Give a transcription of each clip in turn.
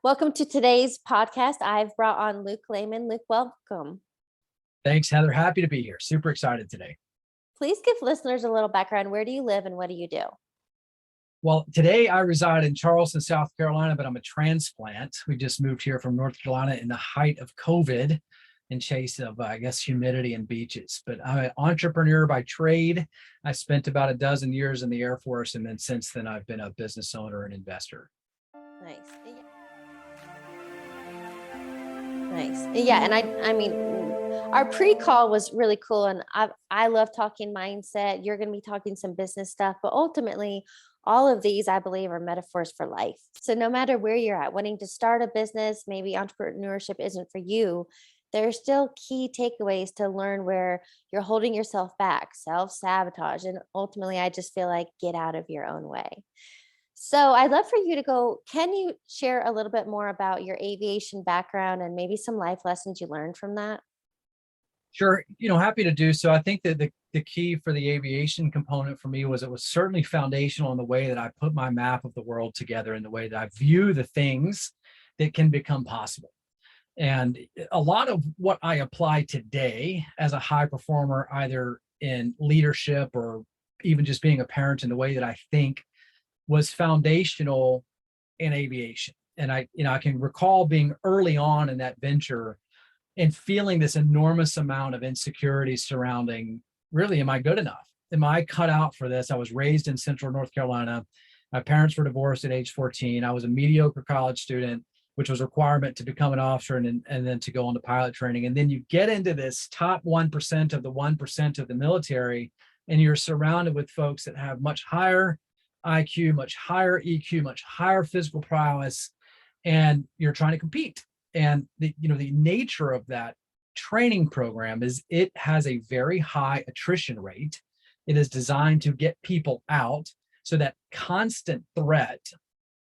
Welcome to today's podcast. I've brought on Luke Layman. Luke, welcome. Thanks, Heather. Happy to be here. Super excited today. Please give listeners a little background. Where do you live and what do you do? Well, today I reside in Charleston, South Carolina, but I'm a transplant. We just moved here from North Carolina in the height of COVID in chase of, humidity and beaches. But I'm an entrepreneur by trade. I spent about a dozen years in the Air Force, and then since then I've been a business owner and investor. Nice. Nice. Yeah. And I mean, our pre-call was really cool. And I love talking mindset. You're going to be talking some business stuff, but ultimately all of these, I believe, are metaphors for life. So no matter where you're at, wanting to start a business, maybe entrepreneurship isn't for you, there are still key takeaways to learn where you're holding yourself back, self-sabotage. And ultimately, I just feel like get out of your own way. So I'd love for you to go. Can you share a little bit more about your aviation background and maybe some life lessons you learned from that? Sure, happy to do so. I think that the key for the aviation component for me was it was certainly foundational in the way that I put my map of the world together, in the way that I view the things that can become possible. And a lot of what I apply today as a high performer, either in leadership or even just being a parent, in the way that I think, was foundational in aviation. And I can recall being early on in that venture and feeling this enormous amount of insecurity surrounding, really, am I good enough? Am I cut out for this? I was raised in Central North Carolina. My parents were divorced at age 14. I was a mediocre college student, which was a requirement to become an officer and then to go on to pilot training. And then you get into this top 1% of the 1% of the military, and you're surrounded with folks that have much higher IQ, much higher EQ, much higher physical prowess, and you're trying to compete. And the nature of that training program is it has a very high attrition rate. It is designed to get people out, so that constant threat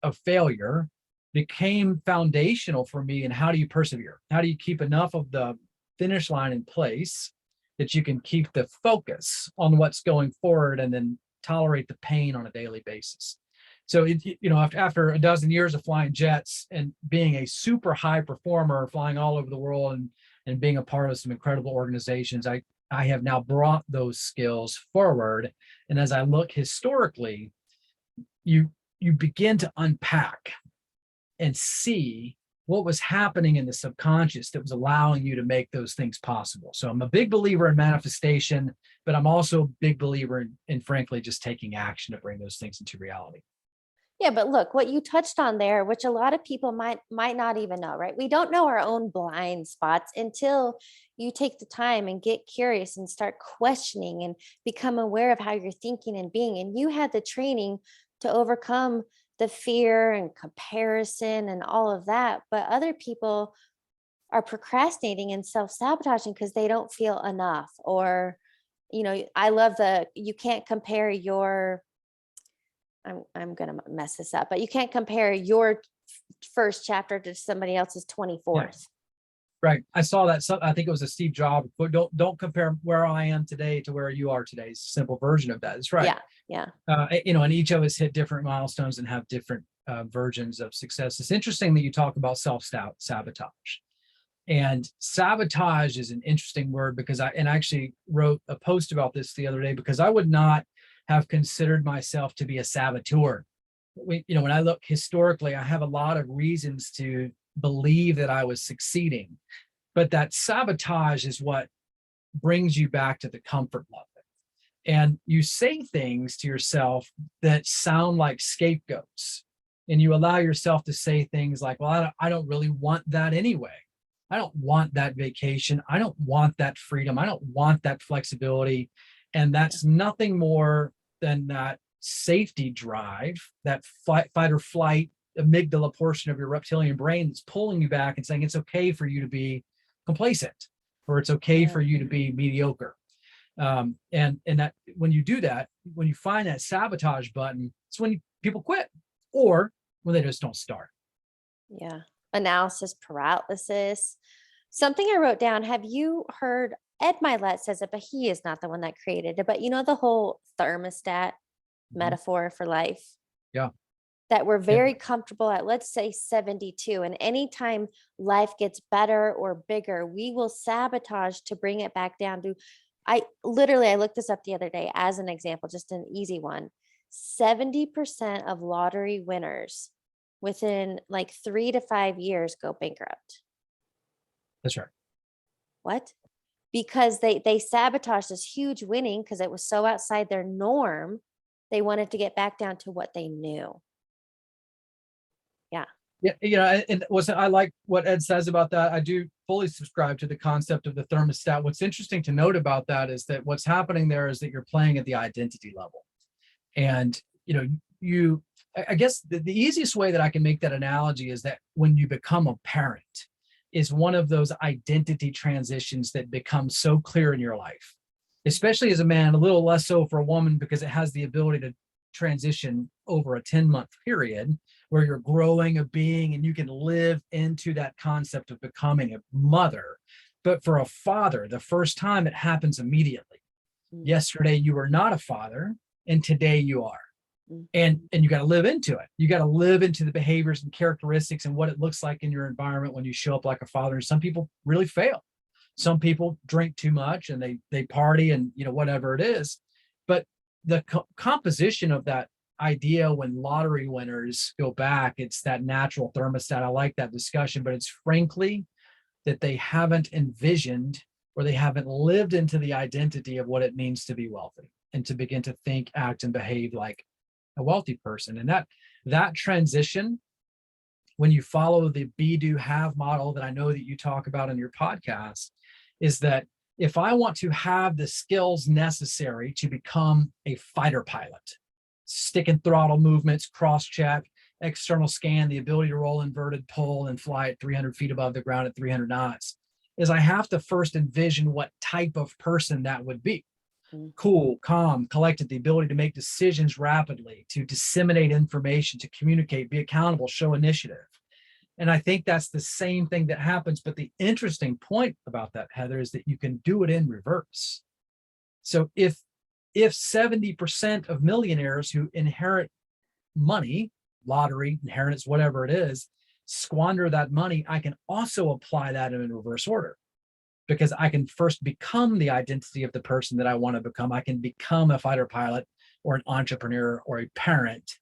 of failure became foundational for me. And how do you persevere? How do you keep enough of the finish line in place that you can keep the focus on what's going forward and then tolerate the pain on a daily basis? So, after a dozen years of flying jets and being a super high performer, flying all over the world and being a part of some incredible organizations, I have now brought those skills forward. And as I look historically, you begin to unpack and see what was happening in the subconscious that was allowing you to make those things possible. So I'm a big believer in manifestation, but I'm also a big believer in frankly, just taking action to bring those things into reality. Yeah, but look, what you touched on there, which a lot of people might not even know, right? We don't know our own blind spots until you take the time and get curious and start questioning and become aware of how you're thinking and being. And you had the training to overcome the fear and comparison and all of that. But other people are procrastinating and self-sabotaging because they don't feel enough. Or, I love you can't compare your I'm gonna mess this up, but you can't compare your first chapter to somebody else's 24th. Yeah, right. I saw that. I think it was a Steve Jobs, but don't compare where I am today to where you are today. It's a simple version of that. That's right. Yeah. Yeah. And each of us hit different milestones and have different versions of success. It's interesting that you talk about self-sabotage. And sabotage is an interesting word, because I actually wrote a post about this the other day, because I would not have considered myself to be a saboteur. When I look historically, I have a lot of reasons to believe that I was succeeding, but that sabotage is what brings you back to the comfort level. And you say things to yourself that sound like scapegoats, and you allow yourself to say things like, well, I don't really want that anyway. I don't want that vacation. I don't want that freedom. I don't want that flexibility. And that's nothing more than that safety drive, that fight or flight amygdala portion of your reptilian brain that's pulling you back and saying it's okay for you to be complacent, or it's okay for you to be mediocre. And that when you do that, when you find that sabotage button, it's when people quit, or when they just don't start. Yeah. Analysis paralysis. Something I wrote down. Have you heard Ed Milet says it, but he is not the one that created it. But the whole thermostat Mhm. metaphor for life. Yeah. that we're Yeah. very comfortable at, let's say 72. And anytime life gets better or bigger, we will sabotage to bring it back down to, I looked this up the other day as an example, just an easy one. 70% of lottery winners within like 3 to 5 years go bankrupt. That's right. What? Because they sabotaged this huge winning because it was so outside their norm. They wanted to get back down to what they knew. Yeah. Yeah, and I like what Ed says about that. I do fully subscribe to the concept of the thermostat. What's interesting to note about that is that what's happening there is that you're playing at the identity level. And, I guess the easiest way that I can make that analogy is that when you become a parent is one of those identity transitions that become so clear in your life, especially as a man, a little less so for a woman because it has the ability to transition over a 10-month period where you're growing a being and you can live into that concept of becoming a mother. But for a father, the first time it happens immediately. Mm. Yesterday you were not a father and today you are. Mm. And you got to live into it. You got to live into the behaviors and characteristics and what it looks like in your environment when you show up like a father. And some people really fail. Some people drink too much and they party and whatever it is. But the composition of that idea when lottery winners go back, it's that natural thermostat. I like that discussion, but it's frankly that they haven't envisioned or they haven't lived into the identity of what it means to be wealthy and to begin to think, act, and behave like a wealthy person. And that transition, when you follow the be, do, have model that I know that you talk about in your podcast, is that if I want to have the skills necessary to become a fighter pilot, stick and throttle movements, cross check, external scan, the ability to roll inverted pull and fly at 300 feet above the ground at 300 knots, is I have to first envision what type of person that would be. Cool, calm, collected, the ability to make decisions rapidly, to disseminate information, to communicate, be accountable, show initiative. And I think that's the same thing that happens. But the interesting point about that, Heather, is that you can do it in reverse. So if 70% of millionaires who inherit money, lottery, inheritance, whatever it is, squander that money, I can also apply that in reverse order. Because I can first become the identity of the person that I want to become. I can become a fighter pilot or an entrepreneur or a parent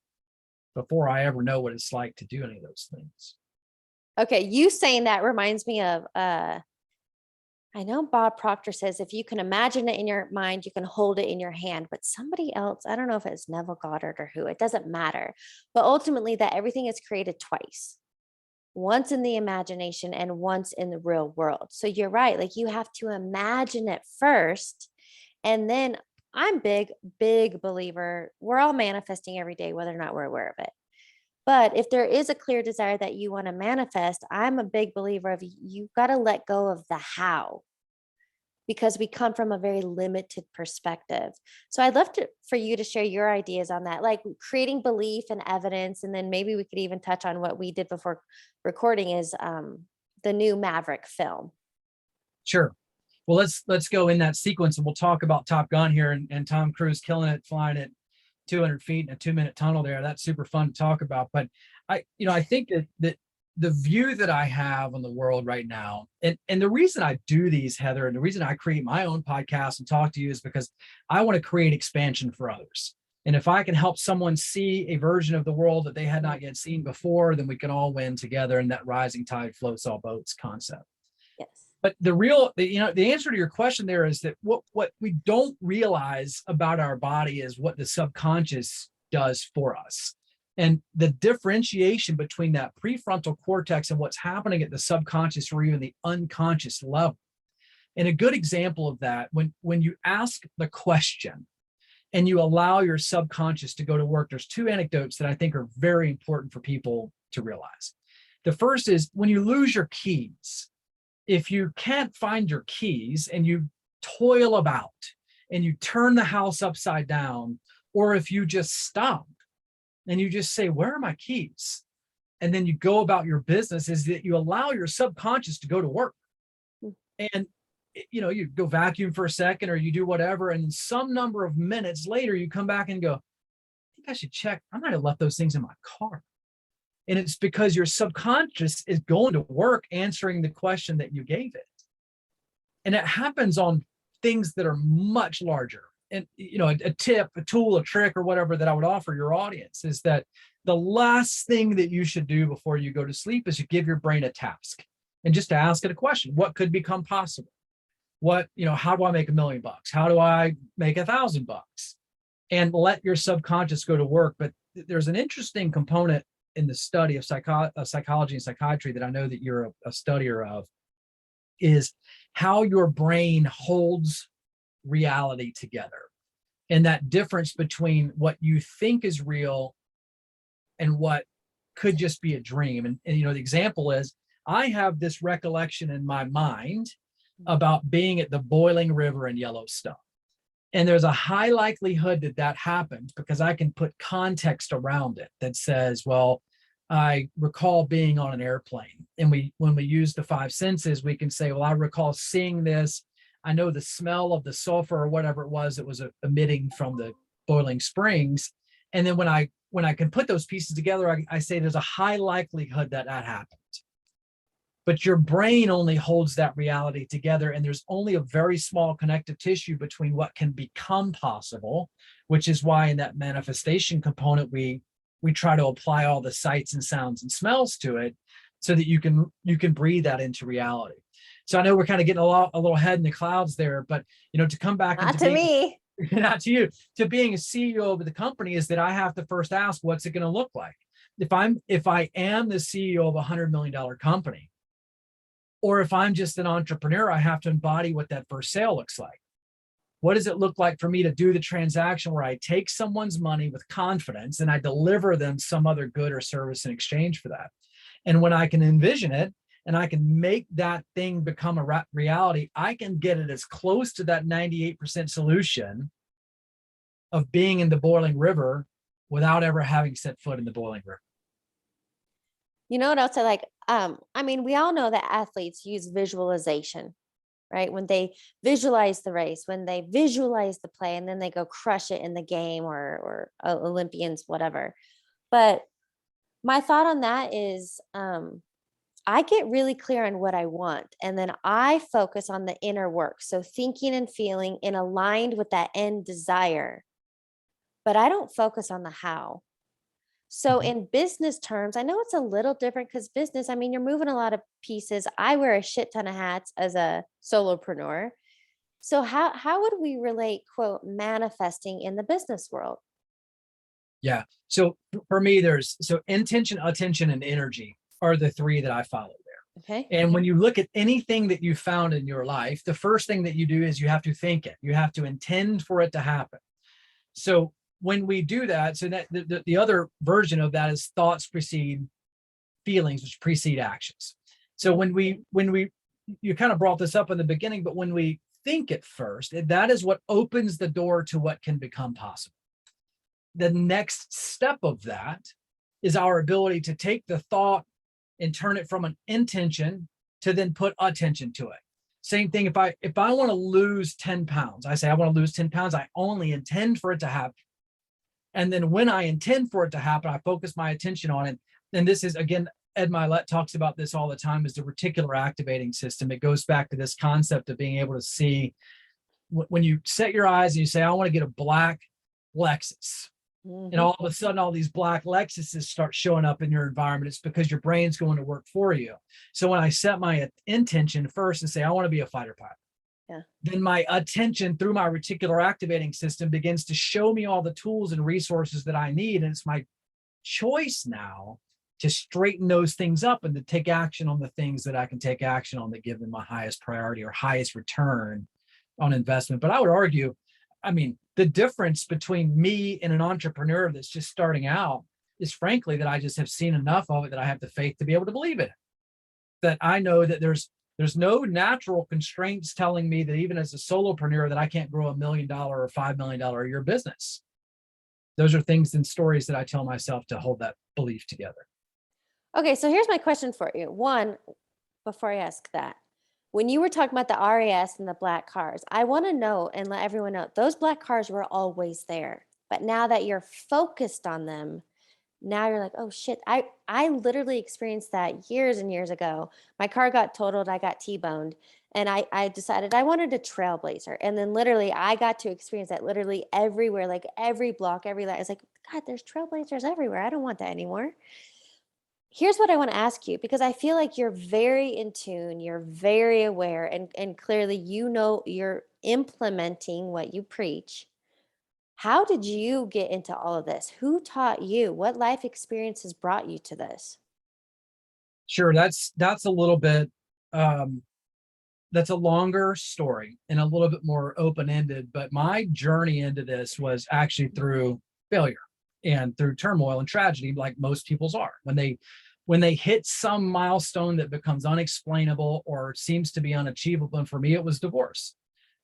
before I ever know what it's like to do any of those things. Okay, you saying that reminds me of I know Bob Proctor says if you can imagine it in your mind, you can hold it in your hand. But somebody else, I don't know if it's Neville Goddard or who, it doesn't matter. But ultimately, that everything is created twice, once in the imagination and once in the real world. So you're right. Like you have to imagine it first. And then I'm big believer. We're all manifesting every day, whether or not we're aware of it. But if there is a clear desire that you want to manifest, I'm a big believer of you've got to let go of the how, because we come from a very limited perspective. So I'd love for you to share your ideas on that, like creating belief and evidence. And then maybe we could even touch on what we did before recording is the new Maverick film. Sure. Well, let's go in that sequence and we'll talk about Top Gun here and Tom Cruise killing it, flying at 200 feet in a 2-minute tunnel there. That's super fun to talk about. But I think that the view that I have on the world right now, and the reason I do these, Heather, and the reason I create my own podcast and talk to you is because I want to create expansion for others. And if I can help someone see a version of the world that they had not yet seen before, then we can all win together. And that rising tide floats all boats concept. Yes. But the answer to your question there is that what we don't realize about our body is what the subconscious does for us. And the differentiation between that prefrontal cortex and what's happening at the subconscious or even the unconscious level. And a good example of that, when you ask the question and you allow your subconscious to go to work, there's 2 anecdotes that I think are very important for people to realize. The first is when you lose your keys. If you can't find your keys and you toil about and you turn the house upside down, or if you just stop and you just say, where are my keys? And then you go about your business, is that you allow your subconscious to go to work. And you go vacuum for a second or you do whatever. And some number of minutes later, you come back and go, think I should check. I might have left those things in my car. And it's because your subconscious is going to work answering the question that you gave it. And it happens on things that are much larger. And, a tip, a tool, a trick, or whatever that I would offer your audience is that the last thing that you should do before you go to sleep is you give your brain a task and just to ask it a question. What could become possible? How do I make $1 million? How do I make $1,000? And let your subconscious go to work. But there's an interesting component in the study of psychology and psychiatry that I know that you're a studier of, is how your brain holds reality together. And that difference between what you think is real and what could just be a dream. And the example is, I have this recollection in my mind about being at the boiling river in Yellowstone. And there's a high likelihood that that happened because I can put context around it that says, well, I recall being on an airplane. And when we use the five senses, we can say, well, I recall seeing this. I know the smell of the sulfur or whatever it was that was emitting from the boiling springs. And then when I can put those pieces together, I say there's a high likelihood that that happened. But your brain only holds that reality together, and there's only a very small connective tissue between what can become possible, which is why in that manifestation component, we try to apply all the sights and sounds and smells to it so that you can breathe that into reality. So I know we're kind of getting a little head in the clouds there, but to come back Not into to me. not to you, to being a CEO of the company is that I have to first ask, what's it going to look like? If I am the CEO of $100 million company, or if I'm just an entrepreneur, I have to embody what that first sale looks like. What does it look like for me to do the transaction where I take someone's money with confidence and I deliver them some other good or service in exchange for that? And when I can envision it and I can make that thing become a reality, I can get it as close to that 98% solution of being in the boiling river without ever having set foot in the boiling river. You know what else I like? We all know that athletes use visualization, right? When they visualize the race, when they visualize the play, and then they go crush it in the game or Olympians, whatever. But my thought on that is I get really clear on what I want, and then I focus on the inner work. So thinking and feeling in aligned with that end desire, but I don't focus on the how. So Mhm. in business terms, I know it's a little different because business, you're moving a lot of pieces. I wear a shit ton of hats as a solopreneur. So how would we relate, quote, manifesting in the business world? Yeah. So for me, so intention, attention, and energy are the three that I follow there. Okay. And when you look at anything that you found in your life, the first thing that you do is you have to think it. You have to intend for it to happen. So when we do that, so that the other version of that is thoughts precede feelings, which precede actions. So you kind of brought this up in the beginning, but when we think it first, that is what opens the door to what can become possible. The next step of that is our ability to take the thought and turn it from an intention to then put attention to it. Same thing. If I want to lose 10 pounds, I say I want to lose 10 pounds. I only intend for it to happen. And then when I intend for it to happen, I focus my attention on it. And this is, again, Ed Milet talks about this all the time, is the reticular activating system. It goes back to this concept of being able to see when you set your eyes and you say, I want to get a black Lexus. And Mhm. all of a sudden, all these black Lexuses start showing up in your environment. It's because your brain's going to work for you. So when I set my intention first and say, I want to be a fighter pilot, Yeah. then my attention through my reticular activating system begins to show me all the tools and resources that I need. And it's my choice now to straighten those things up and to take action on the things that I can take action on that give them my highest priority or highest return on investment. But I would argue, the difference between me and an entrepreneur that's just starting out is frankly that I just have seen enough of it that I have the faith to be able to believe in it. That I know that there's no natural constraints telling me that even as a solopreneur that I can't grow $1 million or $5 million a year business. Those are things and stories that I tell myself to hold that belief together. Okay, so here's my question for you. One, before I ask that, when you were talking about the RAS and the black cars, I want to know and let everyone know those black cars were always there. But now that you're focused on them, now you're like, "Oh shit, I literally experienced that years and years ago. My car got totaled, I got T-boned, and I decided I wanted a trailblazer. And then literally I got to experience that literally everywhere, like every block, every light. I was like, God, there's trailblazers everywhere. I don't want that anymore. Here's what I want to ask you, because I feel like you're very in tune, you're very aware, and clearly you know you're implementing what you preach. How did you get into all of this? Who taught you? What life experiences brought you to this? Sure, that's a little bit, um, that's a longer story and a little bit more open-ended, but my journey into this was actually through failure and through turmoil and tragedy, like most people's are. When they hit some milestone that becomes unexplainable or seems to be unachievable, and for me, it was divorce.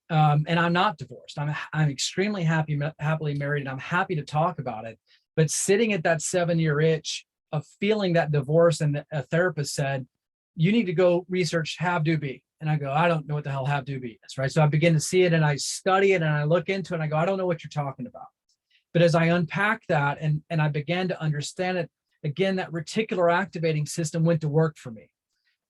And I'm not divorced. I'm extremely happily married, and I'm happy to talk about it. But sitting at that 7-year itch of feeling that divorce, and a therapist said, "You need to go research have do be," and I go, "I don't know what the hell have do be is," right? So I begin to see it, and I study it, and I look into it, and I go, "I don't know what you're talking about." But as I unpack that, and I began to understand it again, that reticular activating system went to work for me,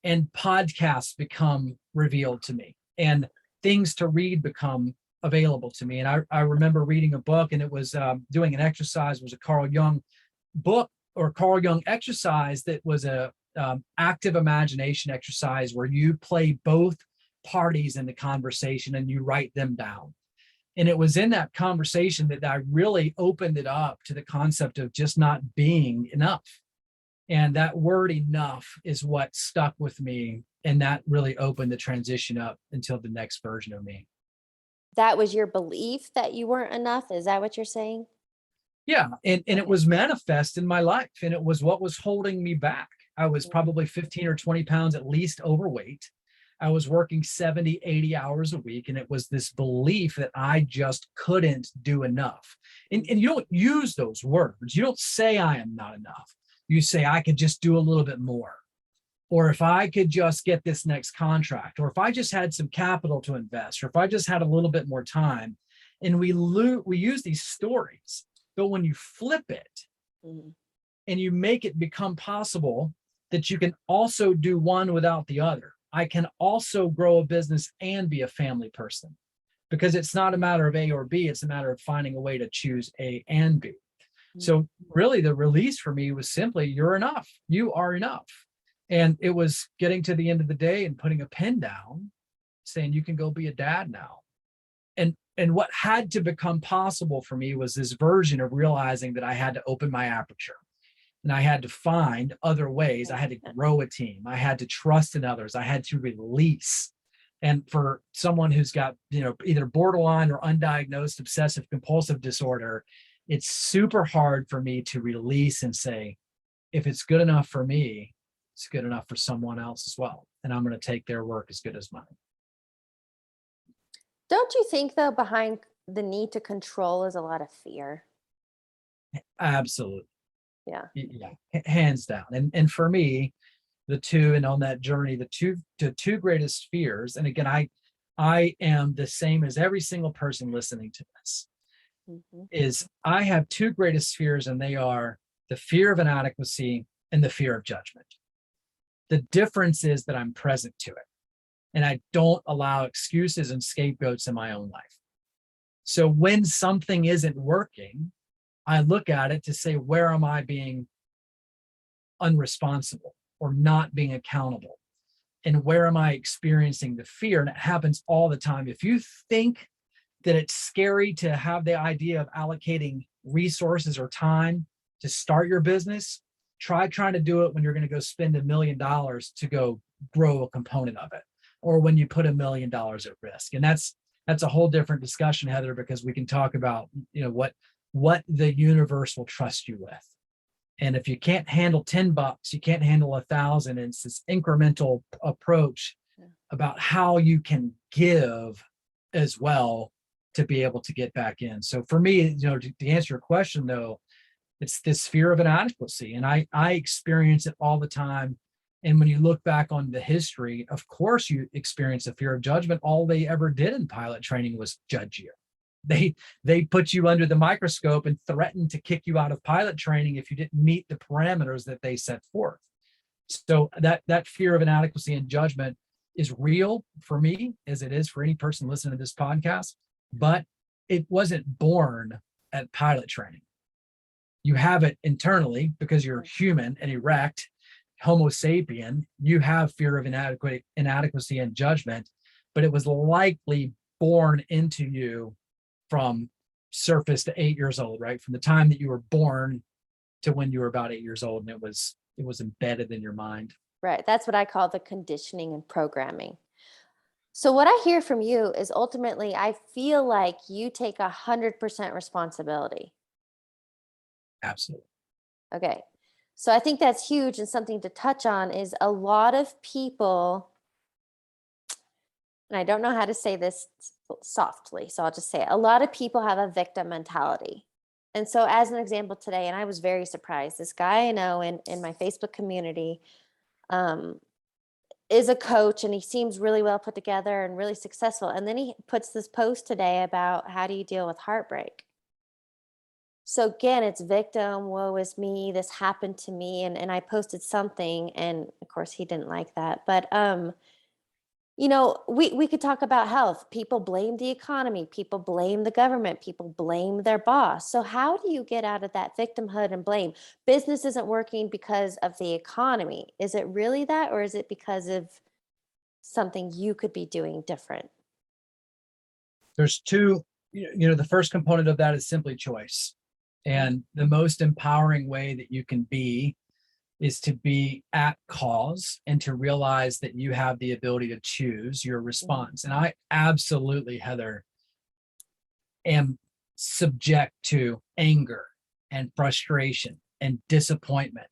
and podcasts become revealed to me, and things to read become available to me. And I remember reading a book, and it was doing an exercise. It was a Carl Jung book, or Carl Jung exercise, that was a active imagination exercise where you play both parties in the conversation and you write them down. And it was in that conversation that I really opened it up to the concept of just not being enough. And that word enough is what stuck with me. And that really opened the transition up until the next version of me. That was your belief that you weren't enough? Is that what you're saying? Yeah. And it Okay. was manifest in my life. And it was what was holding me back. I was Mhm. probably 15 or 20 pounds at least overweight. I was working 70, 80 hours a week. And it was this belief that I just couldn't do enough. And you don't use those words. You don't say I am not enough. You say I could just do a little bit more. Or if I could just get this next contract, or if I just had some capital to invest, or if I just had a little bit more time. And we use these stories, but when you flip it Mhm. and you make it become possible that you can also do one without the other. I can also grow a business and be a family person, because it's not a matter of A or B, it's a matter of finding a way to choose A and B. Mhm. So really the release for me was simply, you're enough. You are enough. And it was getting to the end of the day and putting a pen down, saying you can go be a dad now. And what had to become possible for me was this version of realizing that I had to open my aperture, and I had to find other ways. I had to Yeah. grow a team. I had to trust in others. I had to release. And for someone who's got, either borderline or undiagnosed obsessive compulsive disorder, it's super hard for me to release and say, if it's good enough for me, it's good enough for someone else as well. And I'm going to take their work as good as mine. Don't you think though behind the need to control is a lot of fear? Absolutely. Yeah. Yeah. Hands down. And for me, the two, and on that journey, the two greatest fears, and again, I am the same as every single person listening to this, Mhm. is I have two greatest fears, and they are the fear of inadequacy and the fear of judgment. The difference is that I'm present to it, and I don't allow excuses and scapegoats in my own life. So when something isn't working, I look at it to say, where am I being unresponsible or not being accountable? And where am I experiencing the fear? And it happens all the time. If you think that it's scary to have the idea of allocating resources or time to start your business, try trying to do it when you're going to go spend $1 million to go grow a component of it, or when you put $1 million at risk. And that's a whole different discussion, Heather, because we can talk about, what the universe will trust you with. And if you can't handle $10, you can't handle 1,000. It's this incremental approach Yeah. about how you can give as well to be able to get back in. So for me, to answer your question though, it's this fear of inadequacy. And I experience it all the time. And when you look back on the history, of course you experience a fear of judgment. All they ever did in pilot training was judge you. they put you under the microscope and threatened to kick you out of pilot training if you didn't meet the parameters that they set forth. So that fear of inadequacy and judgment is real for me, as it is for any person listening to this podcast, but it wasn't born at pilot training. You have it internally because you're human and erect, Homo sapien. You have fear of inadequacy and judgment, but it was likely born into you from surface to 8 years old, right? From the time that you were born to when you were about 8 years old, and it was embedded in your mind. Right. That's what I call the conditioning and programming. So what I hear from you is ultimately, I feel like you take 100% responsibility. Absolutely. Okay. So I think that's huge, and something to touch on is a lot of people, and I don't know how to say this softly, so I'll just say it. A lot of people have a victim mentality. And so as an example today, and I was very surprised, this guy I know in my Facebook community um, is a coach, and he seems really well put together and really successful. And then he puts this post today about how do you deal with heartbreak? So again, it's victim, woe is me, this happened to me. And I posted something, and of course he didn't like that. But we could talk about health. People blame the economy, people blame the government, people blame their boss. So how do you get out of that victimhood and blame? Business isn't working because of the economy. Is it really that, or is it because of something you could be doing different? There's two, the first component of that is simply choice. And the most empowering way that you can be is to be at cause and to realize that you have the ability to choose your response. And I absolutely, Heather, am subject to anger and frustration and disappointment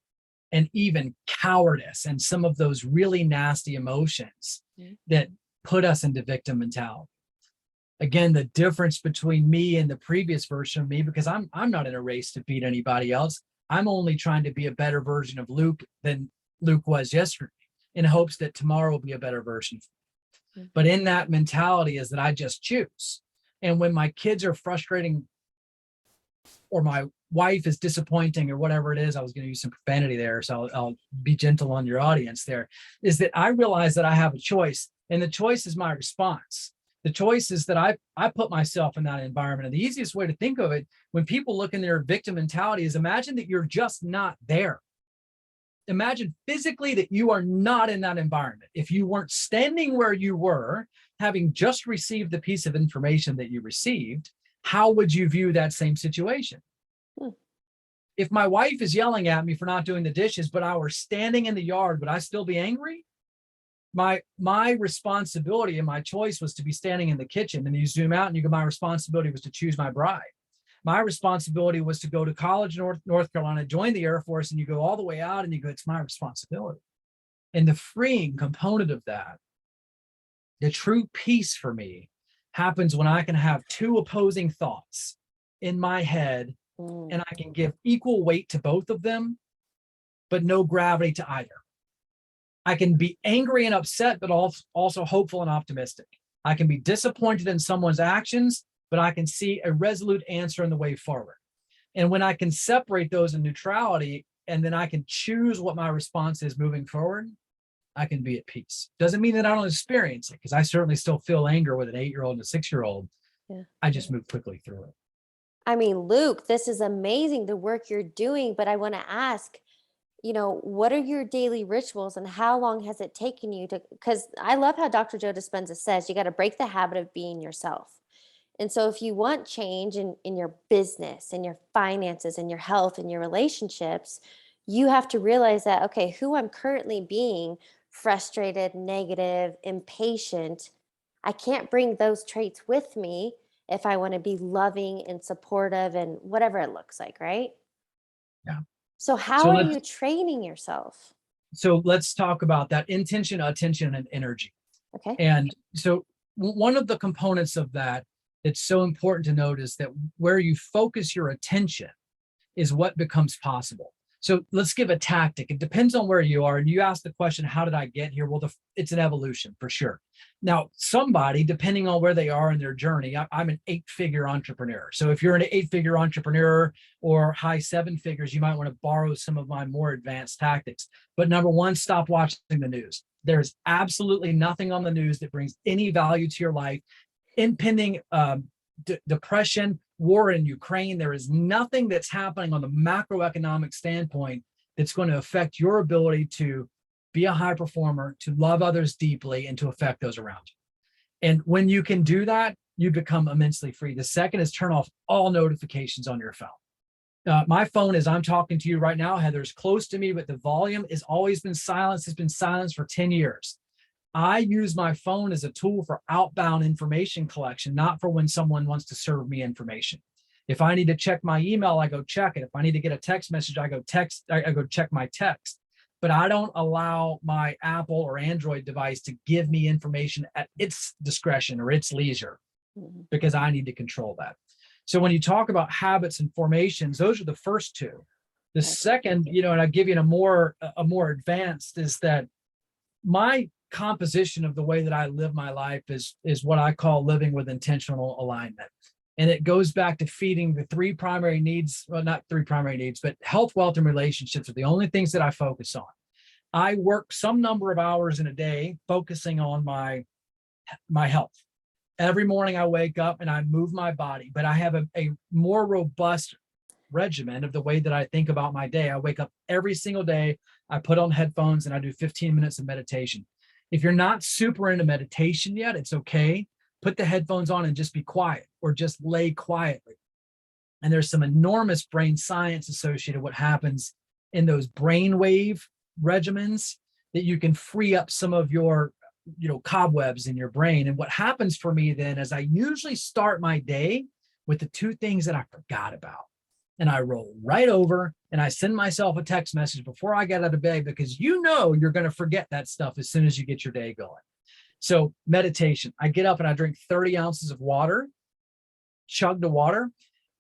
and even cowardice and some of those really nasty emotions that put us into victim mentality. Again, the difference between me and the previous version of me, because I'm not in a race to beat anybody else. I'm only trying to be a better version of Luke than Luke was yesterday, in hopes that tomorrow will be a better version. But in that mentality is that I just choose. And when my kids are frustrating, or my wife is disappointing, or whatever it is, I was going to use some profanity there, so I'll be gentle on your audience there, is that I realize that I have a choice, and the choice is my response. The choice is that I put myself in that environment. And the easiest way to think of it, when people look in their victim mentality, is imagine that you're just not there. Imagine physically that you are not in that environment. If you weren't standing where you were, having just received the piece of information that you received, how would you view that same situation? If my wife is yelling at me for not doing the dishes, but I were standing in the yard, would I still be angry? My responsibility and my choice was to be standing in the kitchen. And you zoom out and you go, my responsibility was to choose my bride. My responsibility was to go to college in North Carolina, join the Air Force, and you go all the way out and you go, it's my responsibility. And the freeing component of that, the true peace for me, happens when I can have two opposing thoughts in my head, and I can give equal weight to both of them, but no gravity to either. I can be angry and upset, but also hopeful and optimistic. I can be disappointed in someone's actions, but I can see a resolute answer in the way forward. And when I can separate those in neutrality, and then I can choose what my response is moving forward, I can be at peace. Doesn't mean that I don't experience it, because I certainly still feel anger with an 8-year-old and a 6-year-old. I just move quickly through it. I mean, Luke, this is amazing, the work you're doing, but I want to ask, what are your daily rituals, and how long has it taken you to, because I love how Dr. Joe Dispenza says you got to break the habit of being yourself. And so if you want change in your business, in your finances, in your health, in your relationships, you have to realize that, okay, who I'm currently being, frustrated, negative, impatient, I can't bring those traits with me if I want to be loving and supportive and whatever it looks like, right? Yeah. So how are you training yourself? So let's talk about that intention, attention, and energy. Okay. And so one of the components of that that's so important to note is that where you focus your attention is what becomes possible. So let's give a tactic. It depends on where you are. And you asked the question, how did I get here? Well, it's an evolution for sure. Now, somebody, depending on where they are in their journey, I'm an 8-figure entrepreneur. So if you're an 8-figure entrepreneur or high 7 figures, you might want to borrow some of my more advanced tactics. But number one, stop watching the news. There's absolutely nothing on the news that brings any value to your life. Impending depression, war in Ukraine. There is nothing that's happening on the macroeconomic standpoint that's going to affect your ability to be a high performer, to love others deeply, and to affect those around you. And when you can do that, you become immensely free. The second is turn off all notifications on your phone. My phone, as I'm talking to you right now, Heather, is close to me, but the volume has always been silenced. It's been silenced for 10 years. I use my phone as a tool for outbound information collection, not for when someone wants to serve me information. If I need to check my email, I go check it. If I need to get a text message, I go check my text. But I don't allow my Apple or Android device to give me information at its discretion or its leisure, because I need to control that. So when you talk about habits and formations, those are the first two. The second, and I'll give you a more advanced, is that my composition of the way that I live my life is what I call living with intentional alignment. And it goes back to feeding the 3 primary needs, well, not 3 primary needs, but health, wealth, and relationships are the only things that I focus on. I work some number of hours in a day focusing on my health. Every morning I wake up and I move my body, but I have a more robust regimen of the way that I think about my day. I wake up every single day, I put on headphones, and I do 15 minutes of meditation. If you're not super into meditation yet, it's okay. Put the headphones on and just be quiet, or just lay quietly. And there's some enormous brain science associated with what happens in those brainwave regimens, that you can free up some of your cobwebs in your brain. And what happens for me then is I usually start my day with the 2 things that I forgot about. And I roll right over and I send myself a text message before I get out of bed, because you're going to forget that stuff as soon as you get your day going. So meditation, I get up and I drink 30 ounces of water, chug the water,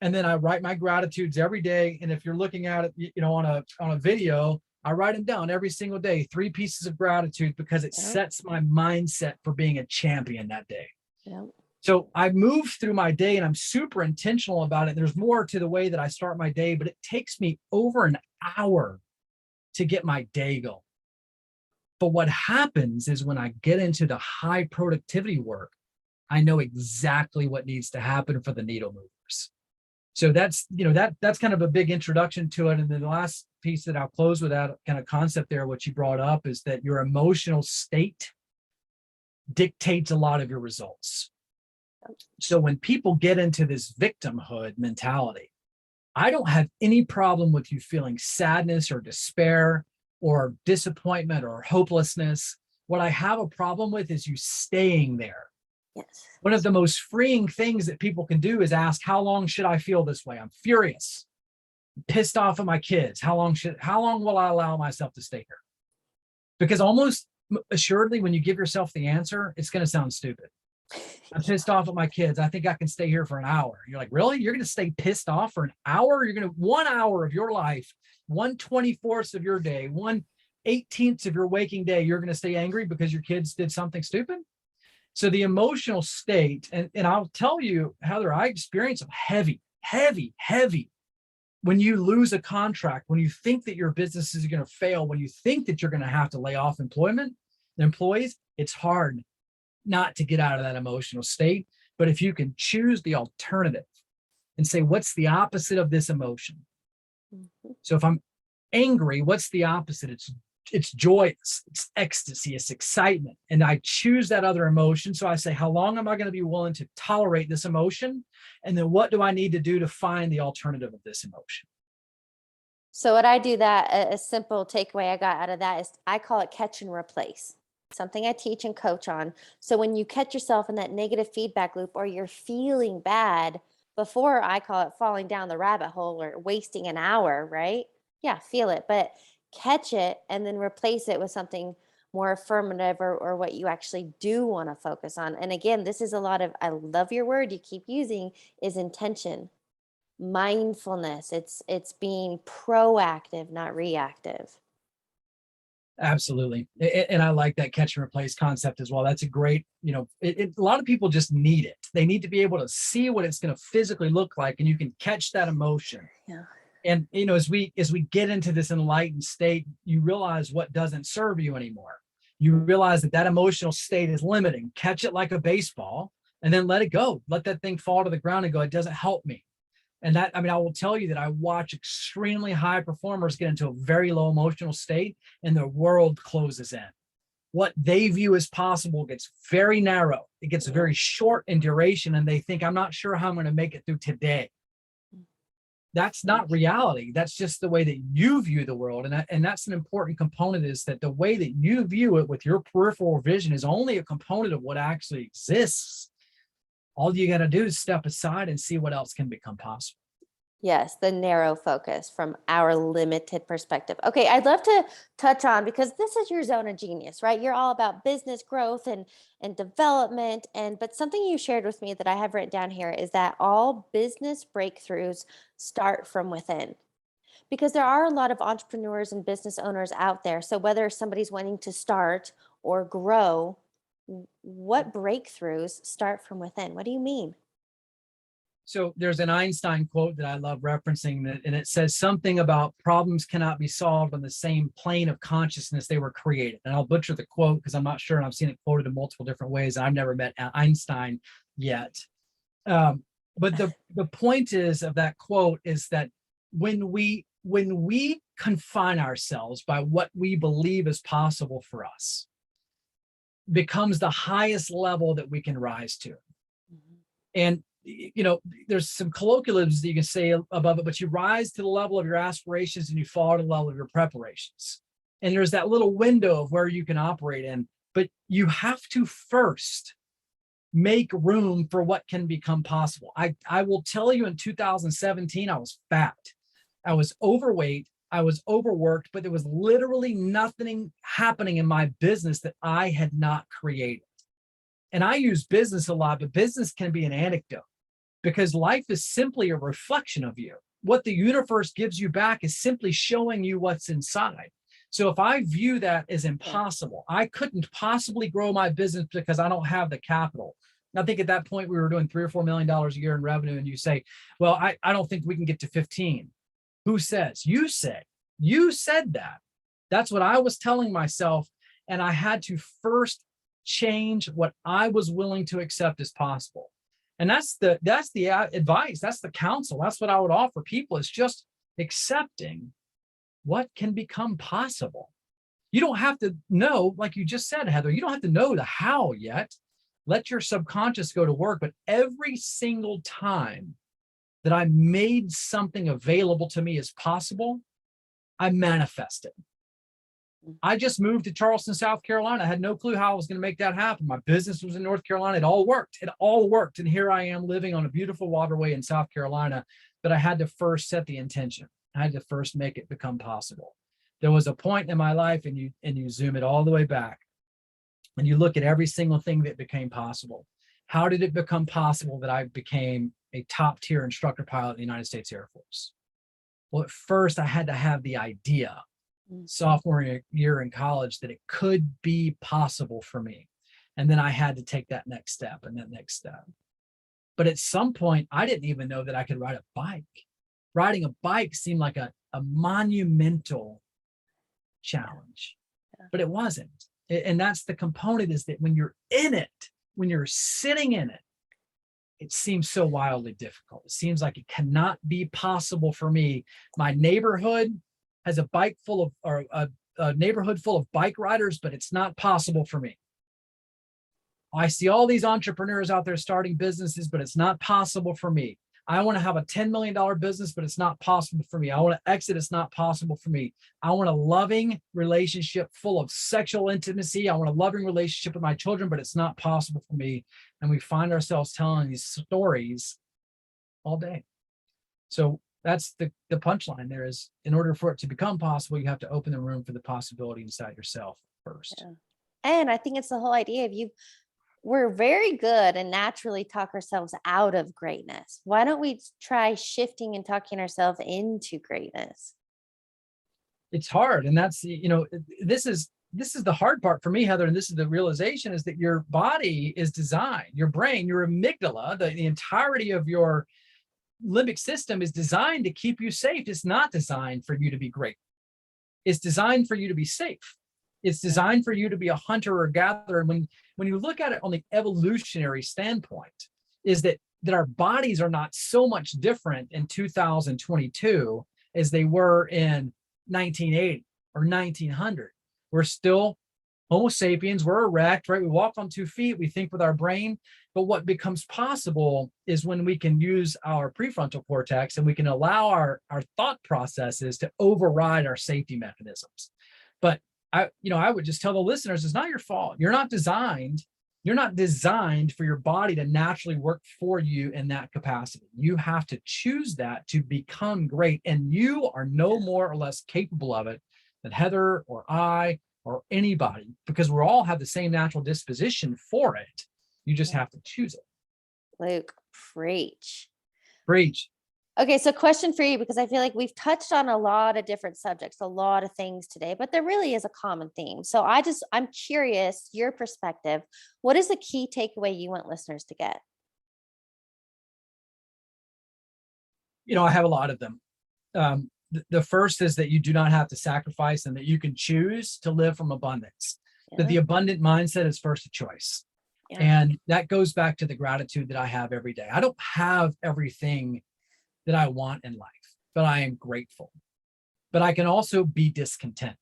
and then I write my gratitudes every day. And if you're looking at it, on a video, I write them down every single day, 3 pieces of gratitude, because it sets my mindset for being a champion that day. Yeah. So I move through my day and I'm super intentional about it. There's more to the way that I start my day, but it takes me over an hour to get my day going. But what happens is when I get into the high productivity work, I know exactly what needs to happen for the needle movers. So that's kind of a big introduction to it. And then the last piece that I'll close with, that kind of concept there, what you brought up, is that your emotional state dictates a lot of your results. So when people get into this victimhood mentality, I don't have any problem with you feeling sadness or despair or disappointment or hopelessness. What I have a problem with is you staying there. Yes. One of the most freeing things that people can do is ask, how long should I feel this way? I'm furious, pissed off at my kids. How long will I allow myself to stay here? Because almost assuredly, when you give yourself the answer, it's going to sound stupid. I'm pissed off at my kids. I think I can stay here for an hour. You're like, really? You're going to stay pissed off for an hour? You're going to 1 hour of your life, 1/24 of your day, 1/18 of your waking day, you're going to stay angry because your kids did something stupid? So the emotional state, and I'll tell you, Heather, I experience heavy, when you lose a contract, when you think that your business is going to fail, when you think that you're going to have to lay off employees, it's hard not to get out of that emotional state. But if you can choose the alternative and say, what's the opposite of this emotion? Mm-hmm. So if I'm angry, what's the opposite? It's joyous, it's ecstasy, it's excitement. And I choose that other emotion. So I say, how long am I going to be willing to tolerate this emotion? And then what do I need to do to find the alternative of this emotion? So what I do, that a simple takeaway I got out of that is, I call it catch and replace. Something I teach and coach on. So when you catch yourself in that negative feedback loop, or you're feeling bad, before, I call it falling down the rabbit hole or wasting an hour, right? Yeah, feel it, but catch it and then replace it with something more affirmative, or what you actually do want to focus on. And again, this is a lot of, I love your word you keep using, is intention. mindfulness. It's being proactive, not reactive. Absolutely. And I like that catch and replace concept as well. That's a great, a lot of people just need it. They need to be able to see what it's going to physically look like, and you can catch that emotion. Yeah. And, as we get into this enlightened state, you realize what doesn't serve you anymore. You realize that emotional state is limiting. Catch it like a baseball and then let it go. Let that thing fall to the ground and go, it doesn't help me. And I will tell you that I watch extremely high performers get into a very low emotional state and the world closes in. What they view as possible gets very narrow. It gets very short in duration, and they think, I'm not sure how I'm going to make it through today. That's not reality. That's just the way that you view the world. And that's an important component, is that the way that you view it with your peripheral vision is only a component of what actually exists. All you got to do is step aside and see what else can become possible. Yes, the narrow focus from our limited perspective. Okay, I'd love to touch on, because this is your zone of genius, right? You're all about business growth and development, and but something you shared with me that I have written down here is that all business breakthroughs start from within. Because there are a lot of entrepreneurs and business owners out there. So whether somebody's wanting to start or grow, what breakthroughs start from within? What do you mean? So there's an Einstein quote that I love referencing, and it says something about problems cannot be solved on the same plane of consciousness they were created. And I'll butcher the quote because I'm not sure, and I've seen it quoted in multiple different ways. I've never met Einstein yet. But the point is of that quote is that when we confine ourselves by what we believe is possible for us, becomes the highest level that we can rise to. Mhm. And there's some colloquialisms that you can say above it, but you rise to the level of your aspirations and you fall to the level of your preparations. And there's that little window of where you can operate in, but you have to first make room for what can become possible. I will tell you, in 2017, I was fat. I was overweight. I was overworked, but there was literally nothing happening in my business that I had not created. And I use business a lot, but business can be an anecdote, because life is simply a reflection of you. What the universe gives you back is simply showing you what's inside. So if I view that as impossible, I couldn't possibly grow my business because I don't have the capital. I think at that point we were doing $3 or $4 million a year in revenue, and you say, well, I don't think we can get to 15. Who says? You said. You said that. That's what I was telling myself. And I had to first change what I was willing to accept as possible. And that's the advice. That's the counsel. That's what I would offer people, is just accepting what can become possible. You don't have to know, like you just said, Heather, you don't have to know the how yet. Let your subconscious go to work. But every single time that I made something available to me as possible, I manifested. I just moved to Charleston, South Carolina. I had no clue how I was going to make that happen. My business was in North Carolina. It all worked. It all worked. And here I am living on a beautiful waterway in South Carolina. But I had to first set the intention. I had to first make it become possible. There was a point in my life, and you zoom it all the way back, and you look at every single thing that became possible. How did it become possible that I became a top tier instructor pilot in the United States Air Force? Well, at first I had to have the idea, sophomore year in college, that it could be possible for me. And then I had to take that next step and that next step. But at some point, I didn't even know that I could ride a bike. Riding a bike seemed like a monumental challenge, but it wasn't. And that's the component, is that when you're in it, when you're sitting in it, it seems so wildly difficult. It seems like it cannot be possible for me. My neighborhood has a bike full of, or a neighborhood full of bike riders, but it's not possible for me. I see all these entrepreneurs out there starting businesses, but it's not possible for me. I want to have a $10 million business, but it's not possible for me. I want to exit. It's not possible for me. I want a loving relationship full of sexual intimacy. I want a loving relationship with my children, but it's not possible for me. And we find ourselves telling these stories all day. So that's the punchline there, is, in order for it to become possible, you have to open the room for the possibility inside yourself first. Yeah. And I think it's the whole idea of you we're very good and naturally talk ourselves out of greatness. Why don't we try shifting and talking ourselves into greatness? It's hard. And that's, this is the hard part for me, Heather. And this is the realization, is that your body is designed, your brain, your amygdala, the entirety of your limbic system is designed to keep you safe. It's not designed for you to be great. It's designed for you to be safe. It's designed for you to be a hunter or gatherer. And when you look at it on the evolutionary standpoint, is that our bodies are not so much different in 2022 as they were in 1980 or 1900. We're still Homo sapiens. We're erect, right? We walk on 2 feet. We think with our brain. But what becomes possible is when we can use our prefrontal cortex and we can allow our thought processes to override our safety mechanisms. But I would just tell the listeners, it's not your fault. You're not designed for your body to naturally work for you in that capacity. You have to choose that to become great. And you are no more or less capable of it than Heather or I or anybody, because we all have the same natural disposition for it. You just have to choose it. Luke, preach. Preach. Okay, so question for you, because I feel like we've touched on a lot of different subjects, a lot of things today, but there really is a common theme. So I'm curious, your perspective, what is the key takeaway you want listeners to get? I have a lot of them. The first is that you do not have to sacrifice and that you can choose to live from abundance. Yeah. That the abundant mindset is first a choice. Yeah. And that goes back to the gratitude that I have every day. I don't have everything that I want in life, but I am grateful. But I can also be discontent.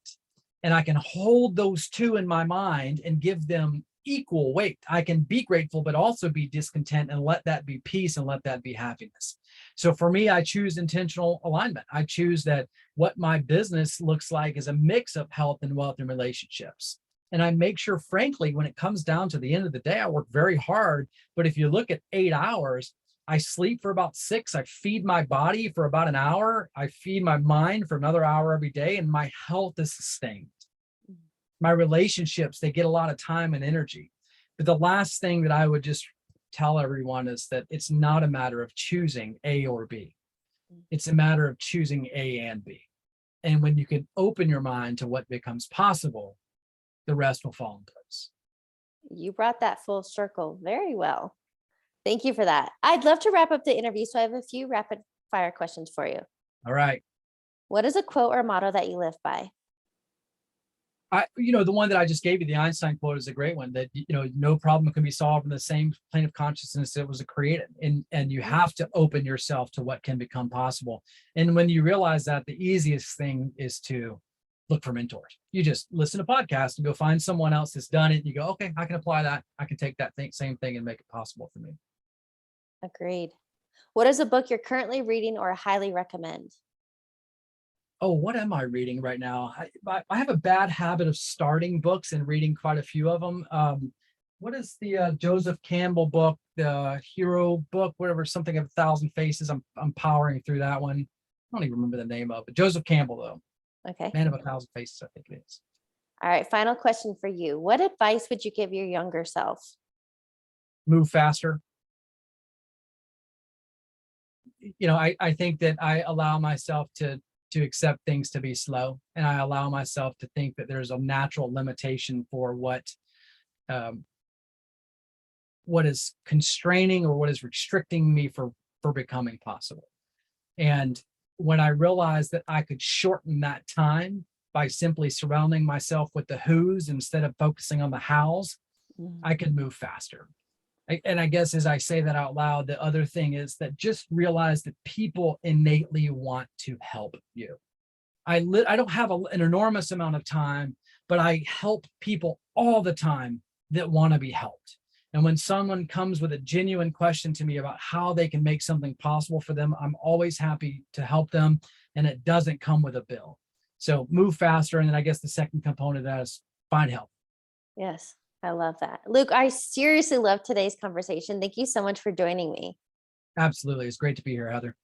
And I can hold those two in my mind and give them equal weight. I can be grateful, but also be discontent, and let that be peace and let that be happiness. So for me, I choose intentional alignment. I choose that what my business looks like is a mix of health and wealth and relationships. And I make sure, frankly, when it comes down to the end of the day, I work very hard. But if you look at 8 hours, I sleep for about 6. I feed my body for about an hour. I feed my mind for another hour every day, and my health is sustained. My relationships, they get a lot of time and energy. But the last thing that I would just tell everyone is that it's not a matter of choosing A or B. It's a matter of choosing A and B. And when you can open your mind to what becomes possible, the rest will fall in place. You brought that full circle very well. Thank you for that. I'd love to wrap up the interview, so I have a few rapid fire questions for you. All right. What is a quote or motto that you live by? The one that I just gave you, the Einstein quote, is a great one, that, no problem can be solved in the same plane of consciousness that was created. And you have to open yourself to what can become possible. And when you realize that, the easiest thing is to look for mentors. You just listen to podcasts and go find someone else that's done it. And you go, okay, I can apply that. I can take that same thing and make it possible for me. Agreed. What is a book you're currently reading or highly recommend? Oh, what am I reading right now? I have a bad habit of starting books and reading quite a few of them. What is the Joseph Campbell book, the hero book, whatever, something of 1,000 faces? I'm powering through that one. I don't even remember the name of it. Joseph Campbell, though. Okay. Man of 1,000 faces, I think it is. All right. Final question for you. What advice would you give your younger self? Move faster. I think that I allow myself to accept things to be slow, and I allow myself to think that there's a natural limitation for what is constraining or what is restricting me for becoming possible. And when I realized that I could shorten that time by simply surrounding myself with the who's instead of focusing on the how's, I could move faster. And I guess as I say that out loud, the other thing is that just realize that people innately want to help you. I don't have an enormous amount of time, but I help people all the time that want to be helped. And when someone comes with a genuine question to me about how they can make something possible for them, I'm always happy to help them. And it doesn't come with a bill. So move faster. And then I guess the second component of that is find help. Yes. I love that. Luke, I seriously love today's conversation. Thank you so much for joining me. Absolutely. It's great to be here, Heather.